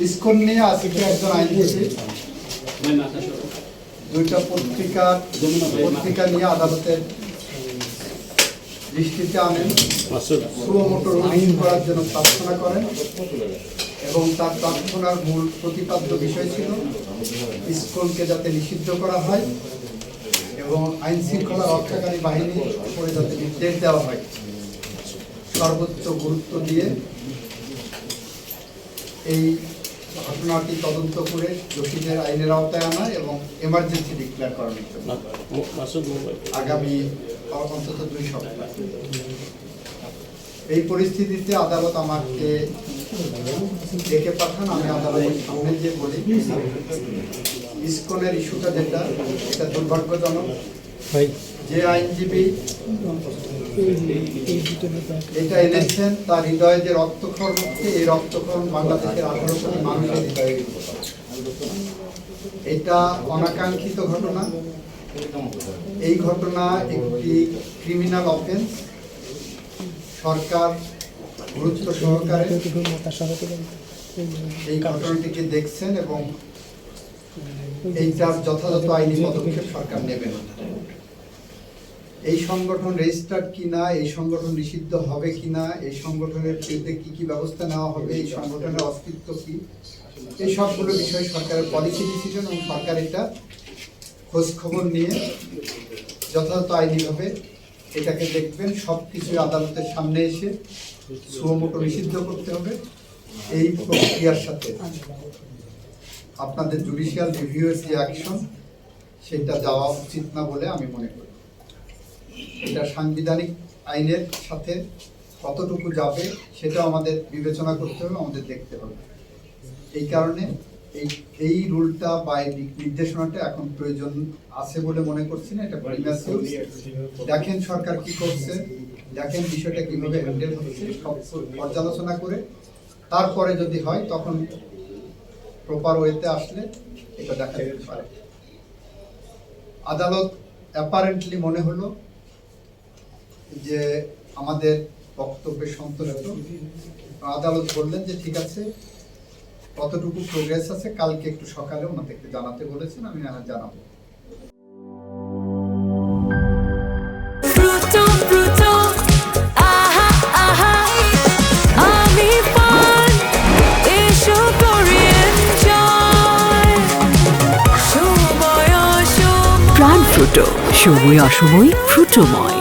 ISKCON নিয়ে আজকে একজন আইনজীবী দুইটা পত্রিকা নিয়ে আদালতের দৃষ্টিতে আনেন, সুও মোটো রুলিং করার জন্য প্রার্থনা করেন এবং তার প্রার্থনার মূল প্রতিপাদ্য বিষয় ছিল ইসকনকে যাতে নিষিদ্ধ করা হয় এবং আইন শৃঙ্খলা রক্ষাকারী বাহিনী করে যাতে নির্দেশ দেওয়া হয় সর্বোচ্চ গুরুত্ব দিয়ে এই ঘটনাটি তদন্ত করে দোষীদের আইনের আওতায় আনা এবং এমার্জেন্সি ডিক্লেয়ার করানোর জন্য আগামী অন্তত 2 সপ্তাহ। এই পরিস্থিতিতে আদালত আমাকে ডেকে পাঠান। আমি আদালতের সামনে যে বলি ইসকনের ইস্যুটা যেটা এটা দুর্ভাগ্যজনক। যে আইনজীবী এটা এনেছেন তার হৃদয়ে যে রক্তক্ষরণ হচ্ছে, এই রক্তক্ষরণ বাংলাদেশের 18 কোটি মানুষের হৃদয়ে। এটা অনাকাঙ্ক্ষিত ঘটনা। এই ঘটনা একটি ক্রিমিনাল অফেন্স। সরকার গুরুত্ব সহকারে এই ঘটনাটিকে দেখছেন এবং এইটার যথাযথ আইনি পদক্ষেপ সরকার নেবেন। এই সংগঠন রেজিস্টার্ড কিনা, এই সংগঠন নিষিদ্ধ হবে কিনা, এই সংগঠনের বিরুদ্ধে কি কি ব্যবস্থা নেওয়া হবে, এই সংগঠনের অস্তিত্ব কি, এই সবগুলো বিষয় সরকারের পলিসি ডিসিশন এবং সরকার এটা খোঁজ খবর নিয়ে যথাযথ আইনিভাবে এটাকে দেখবেন। সব কিছু আদালতের সামনে এসে সুও মোটো নিষিদ্ধ করতে হবে। এই প্রক্রিয়ার সাথে আপনাদের জুডিশিয়াল রিভিউয়ের যে অ্যাকশন সেটা যাওয়া উচিত না বলে আমি মনে করি। এটা সাংবিধানিক আইনের সাথে কতটুকু যাবে সেটা আমাদের বিবেচনা করতে হবে, আমাদের দেখতে হবে। এই কারণে এই রুলটা বা এই নির্দেশনাটা এখন প্রয়োজন আছে বলে মনে করছি না। এটা প্রিম্যাচিউর। দেখেন সরকার কি করছে, দেখেন বিষয়টা কিভাবে হ্যান্ডেল হচ্ছে, সব পর্যালোচনা করে তারপরে যদি হয় তখন প্রপার ওয়েতে আসলে এটা দেখা যেতে পারে। আদালত অ্যাপারেন্টলি মনে হলো যে আমাদের বক্তব্যে সন্তুষ্ট। আদালত বললেন যে ঠিক আছে, কতটুকু প্রোগ্রেস আছে কালকে একটু সকালে ওনাদেরকে জানাতে বলেছেন, আমি জানাবো। প্রাণ ফ্রুটো, সময় অসময় ফ্রুটোময়।